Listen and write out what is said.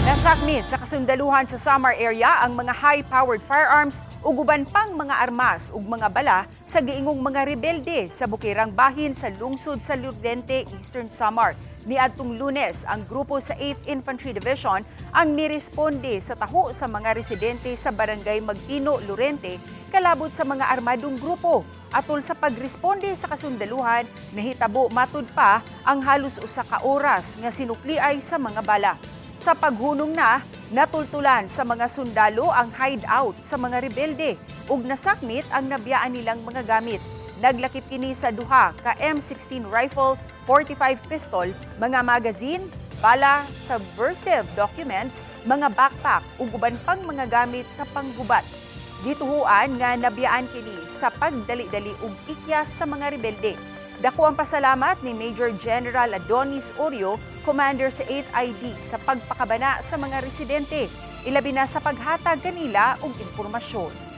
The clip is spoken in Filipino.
Nasakmit sa kasundaluhan sa Samar area ang mga high-powered firearms ug uban pang mga armas ug mga bala sa giingong mga rebelde sa bukirang bahin sa lungsod sa Lurente, Eastern Samar. Niadtong Lunes, ang grupo sa 8th Infantry Division ang niresponde sa taho sa mga residente sa barangay Magtino, Lurente, kalabot sa mga armadong grupo. Atol sa pagresponde sa kasundaluhan, nahitabo matud pa ang halos usa ka oras nga sinukliay sa mga bala. Sa paghunong natultulan sa mga sundalo ang hideout sa mga rebelde ug nasakmit ang nabiyaan nilang mga gamit. Naglakip kini sa duha ka M16 rifle, 45 pistol, mga magazine, bala, subversive documents, mga backpack ug uban pang mga gamit sa panggubat. Gituhuan nga nabiyaan kini sa pagdali-dali ug ikyas sa mga rebelde. Dako ang pasalamat ni Major General Adonis Orio, Commander sa 8th ID, sa pagpakabana sa mga residente, ilabi na sa paghatag kanila og impormasyon.